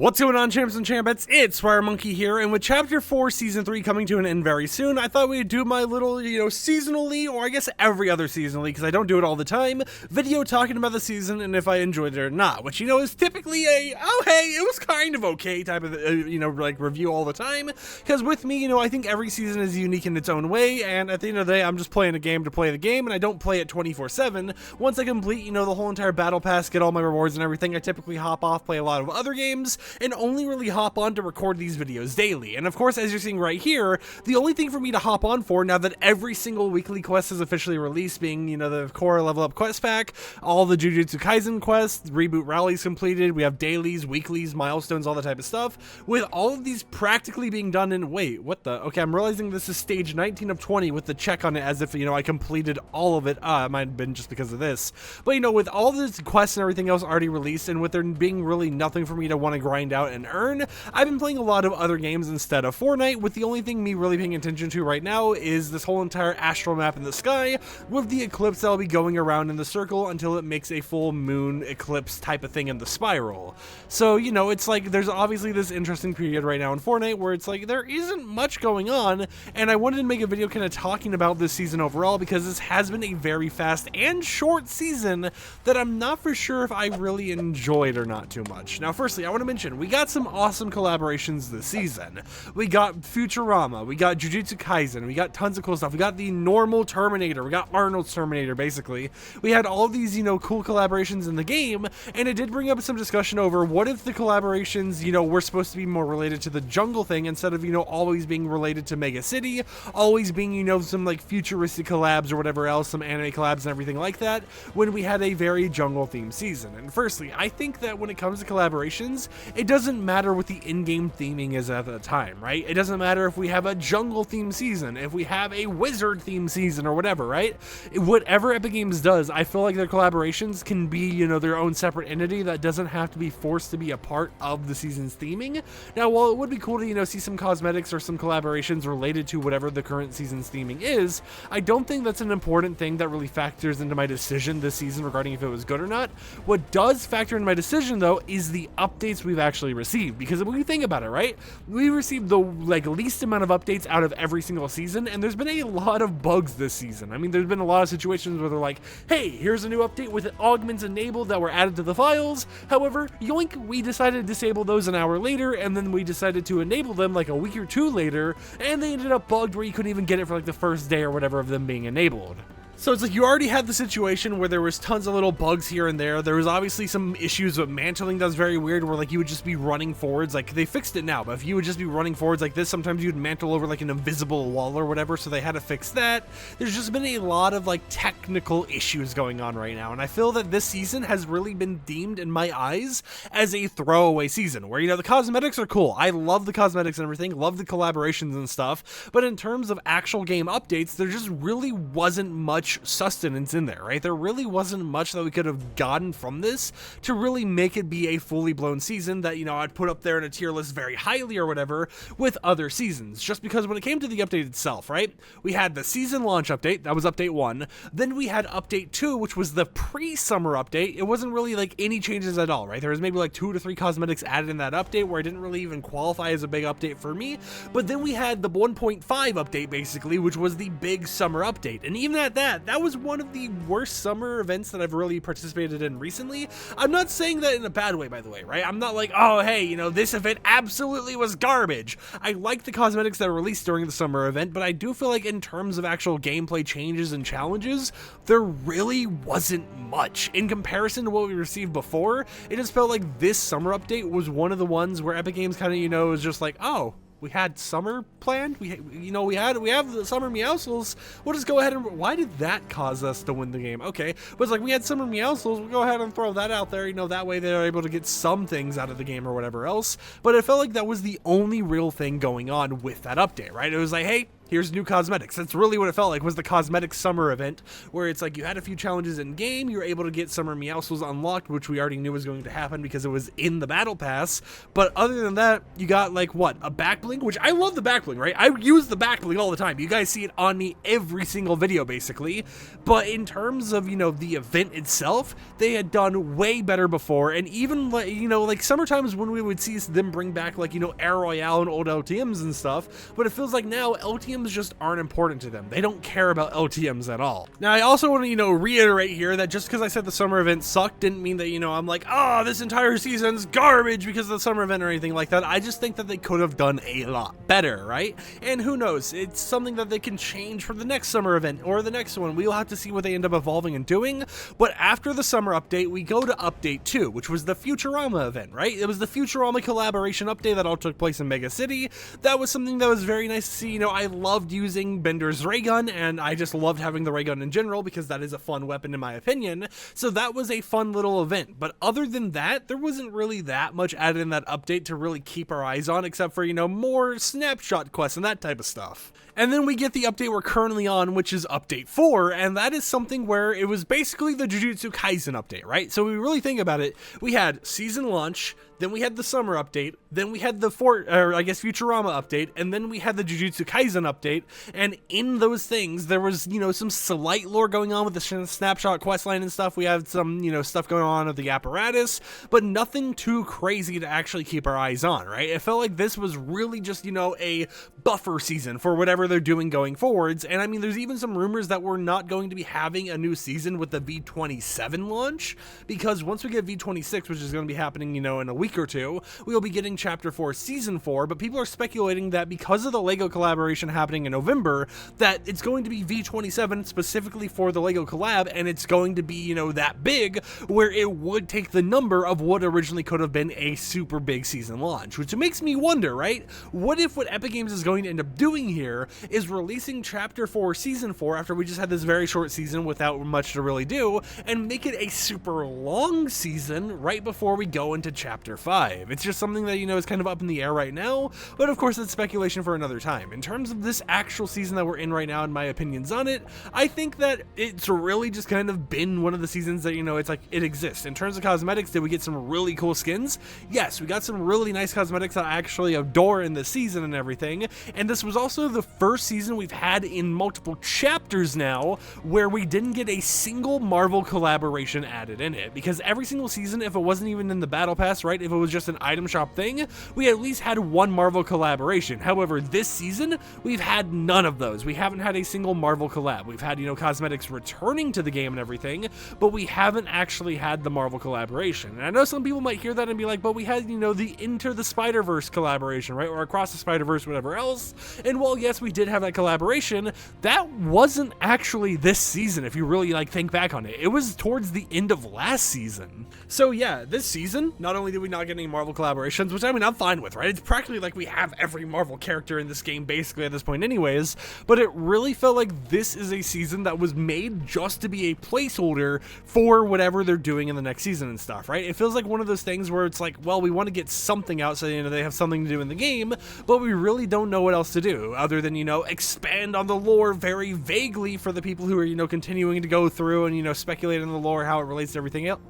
What's going on, champs and champettes? It's FireMonkey here, and with Chapter 4 Season 3 coming to an end very soon, I thought we'd do my little, seasonally, or I guess every other seasonally, because I don't do it all the time, video talking about the season and if I enjoyed it or not, which, is typically a, oh hey, it was kind of okay type of, review all the time, because with me, I think every season is unique in its own way, and at the end of the day, I'm just playing a game to play the game, and I don't play it 24/7. Once I complete, the whole entire battle pass, get all my rewards and everything, I typically hop off, play a lot of other games, and only really hop on to record these videos daily. And of course, as you're seeing right here, the only thing for me to hop on for now that every single weekly quest is officially released, being, the core level up quest pack, all the Jujutsu Kaisen quests, reboot rallies completed, we have dailies, weeklies, milestones, all that type of stuff, with all of these practically being done in, wait, what the, okay, I'm realizing this is stage 19 of 20 with the check on it as if, I completed all of it. It might have been just because of this. But, with all this quests and everything else already released, and with there being really nothing for me to want to grind out and earn, I've been playing a lot of other games instead of Fortnite, with the only thing me really paying attention to right now is this whole entire astral map in the sky, with the eclipse that'll be going around in the circle until it makes a full moon eclipse type of thing in the spiral. So, it's like there's obviously this interesting period right now in Fortnite where it's like there isn't much going on, and I wanted to make a video kind of talking about this season overall because this has been a very fast and short season that I'm not for sure if I really enjoyed or not too much. Now, firstly, I want to mention we got some awesome collaborations this season. We got Futurama, we got Jujutsu Kaisen, we got tons of cool stuff. We got the normal Terminator, we got Arnold's Terminator, basically. We had all these, cool collaborations in the game, and it did bring up some discussion over what if the collaborations, were supposed to be more related to the jungle thing instead of, always being related to Mega City, always being, some like futuristic collabs or whatever else, some anime collabs and everything like that, when we had a very jungle themed season. And firstly, I think that when it comes to collaborations, it doesn't matter what the in-game theming is at the time, right? It doesn't matter if we have a jungle themed season, if we have a wizard themed season or whatever, right? Whatever Epic Games does, I feel like their collaborations can be, their own separate entity that doesn't have to be forced to be a part of the season's theming. Now, while it would be cool to, see some cosmetics or some collaborations related to whatever the current season's theming is, I don't think that's an important thing that really factors into my decision this season regarding if it was good or not. What does factor in my decision, though, is the updates we've actually received, because when you think about it, right, we received the least amount of updates out of every single season, and there's been a lot of bugs this season. I mean, there's been a lot of situations where they're like, hey, here's a new update with augments enabled that were added to the files. However, yoink, we decided to disable those an hour later, and then we decided to enable them like a week or two later, and they ended up bugged where you couldn't even get it for like the first day or whatever of them being enabled. So it's like you already had the situation where there was tons of little bugs here and there. There was obviously some issues with mantling that's very weird, where like you would just be running forwards. Like they fixed it now, but if you would just be running forwards like this, sometimes you'd mantle over like an invisible wall or whatever, so they had to fix that. There's just been a lot of like technical issues going on right now, and I feel that this season has really been deemed in my eyes as a throwaway season, where the cosmetics are cool. I love the cosmetics and everything, love the collaborations and stuff, but in terms of actual game updates, there just really wasn't much sustenance in there, right? There really wasn't much that we could have gotten from this to really make it be a fully blown season that, I'd put up there in a tier list very highly or whatever with other seasons. Just because when it came to the update itself, right? We had the season launch update, that was update 1. Then we had update 2, which was the pre-summer update. It wasn't really like any changes at all, right? There was maybe like 2 to 3 cosmetics added in that update where it didn't really even qualify as a big update for me. But then we had the 1.5 update basically, which was the big summer update. And even at that was one of the worst summer events that I've really participated in recently. I'm not saying that in a bad way, by the way, right? I'm not like, oh, hey, this event absolutely was garbage. I like the cosmetics that were released during the summer event, but I do feel like in terms of actual gameplay changes and challenges, there really wasn't much. In comparison to what we received before, it just felt like this summer update was one of the ones where Epic Games kind of, was just like, oh, we had summer planned. We have the summer Meowscles. We'll just go ahead and, why did that cause us to win the game? Okay, but it's like we had summer Meowscles. We'll go ahead and throw that out there. That way they're able to get some things out of the game or whatever else. But it felt like that was the only real thing going on with that update, right? It was like, hey, here's new cosmetics. That's really what it felt like, was the cosmetic summer event, where it's like you had a few challenges in game, you were able to get summer Meowscles unlocked, which we already knew was going to happen because it was in the battle pass. But other than that, you got like what, a back bling, which I love the back bling, right? I use the back bling all the time. You guys see it on me every single video basically. But in terms of, you know, the event itself, they had done way better before. And even like, you know, like summertime is when we would see them bring back like, you know, Air Royale and old LTMs and stuff. But it feels like now LTMs just aren't important to them. They don't care about LTMs at all. Now, I also want to, you know, reiterate here that just because I said the summer event sucked didn't mean that, you know, I'm like, oh, this entire season's garbage because of the summer event or anything like that. I just think that they could have done a lot better, right? And who knows? It's something that they can change for the next summer event or the next one. We'll have to see what they end up evolving and doing. But after the summer update, we go to update 2, which was the Futurama event, right? It was the Futurama collaboration update that all took place in Mega City. That was something that was very nice to see. You know, I loved using Bender's ray gun, and I just loved having the ray gun in general because that is a fun weapon in my opinion. So that was a fun little event. But other than that, there wasn't really that much added in that update to really keep our eyes on, except for, you know, more snapshot quests and that type of stuff. And then we get the update we're currently on, which is update 4, and that is something where it was basically the Jujutsu Kaisen update, right? So we really think about it, we had season launch, then we had the summer update, then we had the Futurama update, and then we had the Jujutsu Kaisen update, and in those things, there was, you know, some slight lore going on with the snapshot questline and stuff. We had some, you know, stuff going on with the apparatus, but nothing too crazy to actually keep our eyes on, right? It felt like this was really just, you know, a buffer season for whatever they're doing going forwards, and I mean, there's even some rumors that we're not going to be having a new season with the V27 launch, because once we get V26, which is going to be happening, you know, in a week or two, we will be getting Chapter 4 Season 4, but people are speculating that because of the LEGO collaboration happening in November, that it's going to be V27 specifically for the LEGO collab, and it's going to be, you know, that big, where it would take the number of what originally could have been a super big season launch, which makes me wonder, right? What if what Epic Games is going to end up doing here is releasing Chapter 4 Season 4 after we just had this very short season without much to really do, and make it a super long season right before we go into Chapter 5. It's just something that, you know, is kind of up in the air right now, but of course it's speculation for another time. In terms of this actual season that we're in right now and my opinions on it, I think that it's really just kind of been one of the seasons that, you know, it's like it exists. In terms of cosmetics, did we get some really cool skins? Yes, we got some really nice cosmetics that I actually adore in this season and everything, and this was also the first season we've had in multiple chapters now where we didn't get a single Marvel collaboration added in it, because every single season, if it wasn't even in the battle pass, right, if it was just an item shop thing, we at least had one Marvel collaboration. However, this season, we've had none of those. We haven't had a single Marvel collab. We've had, you know, cosmetics returning to the game and everything, but we haven't actually had the Marvel collaboration. And I know some people might hear that and be like, but we had, you know, the Into the Spider-Verse collaboration, right, or Across the Spider-Verse, whatever else. And while yes, we did have that collaboration, that wasn't actually this season, if you really like think back on it. It was towards the end of last season. So yeah, this season, not only did we not get any Marvel collaborations, which I mean, I'm fine with, right? It's practically like we have every Marvel character in this game basically at this point anyways, but it really felt like this is a season that was made just to be a placeholder for whatever they're doing in the next season and stuff, right? It feels like one of those things where it's like, well, we want to get something out so, you know, they have something to do in the game, but we really don't know what else to do other than, you know, expand on the lore very vaguely for the people who are, you know, continuing to go through and, you know, speculate on the lore, how it relates to everything else.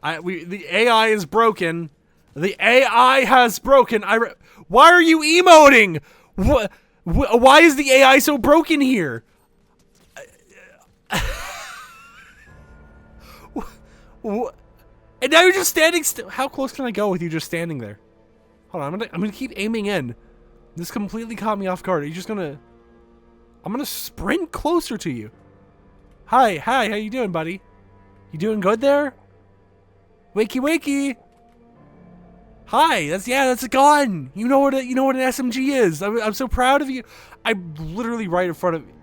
The AI is broken. The AI has broken. Why are you emoting? Why is the AI so broken here? And now you're just standing still. How close can I go with you just standing there? Hold on, I'm gonna keep aiming in. This completely caught me off guard. Are you just gonna? I'm gonna sprint closer to you. Hi, how you doing, buddy? You doing good there? Wakey wakey. Hi, that's a gun. You know what an SMG is. I'm so proud of you. I'm literally right in front of you.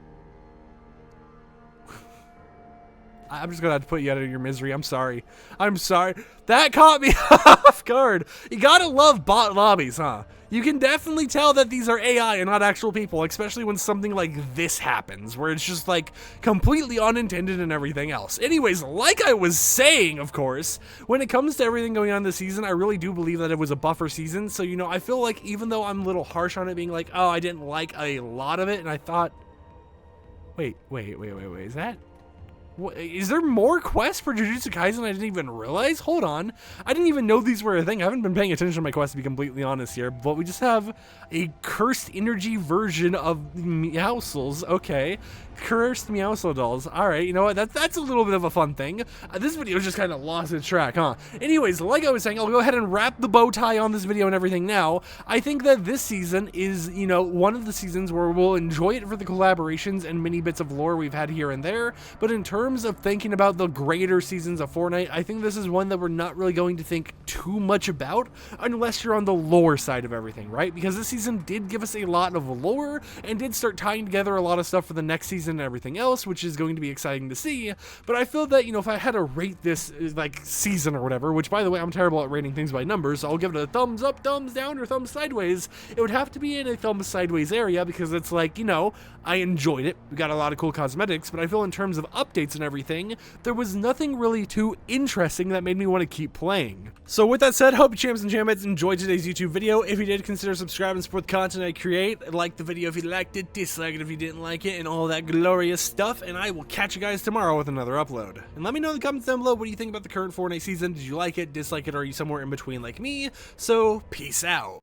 I'm just gonna have to put you out of your misery. I'm sorry. I'm sorry. That caught me off guard. You gotta love bot lobbies, huh? You can definitely tell that these are AI and not actual people, especially when something like this happens, where it's just like completely unintended and everything else. Anyways, like I was saying, of course, when it comes to everything going on this season, I really do believe that it was a buffer season. So, you know, I feel like even though I'm a little harsh on it being like, oh, I didn't like a lot of it, and I thought, wait, is that? Is there more quests for Jujutsu Kaisen I didn't even realize? Hold on. I didn't even know these were a thing. I haven't been paying attention to my quests, to be completely honest here. But we just have a cursed energy version of Meowscles. Okay. Cursed Meowscle dolls. Alright, you know what? That's a little bit of a fun thing. This video just kind of lost its track, huh? Anyways, like I was saying, I'll go ahead and wrap the bow tie on this video and everything now. I think that this season is, you know, one of the seasons where we'll enjoy it for the collaborations and mini bits of lore we've had here and there. But in terms of thinking about the greater seasons of Fortnite, I think this is one that we're not really going to think too much about unless you're on the lore side of everything, right? Because this season did give us a lot of lore and did start tying together a lot of stuff for the next season and everything else, which is going to be exciting to see. But I feel that, you know, if I had to rate this like season or whatever, which by the way, I'm terrible at rating things by numbers, so I'll give it a thumbs up, thumbs down, or thumbs sideways. It would have to be in a thumbs sideways area because it's like, you know, I enjoyed it. We got a lot of cool cosmetics, but I feel in terms of updates and everything, there was nothing really too interesting that made me want to keep playing. So with that said, hope you champs and champions enjoyed today's YouTube video. If you did, consider subscribing and support the content I create. Like the video if you liked it, dislike it if you didn't like it, and all that glorious stuff, and I will catch you guys tomorrow with another upload. And let me know in the comments down below, what do you think about the current Fortnite season? Did you like it, dislike it, or are you somewhere in between like me? So, peace out.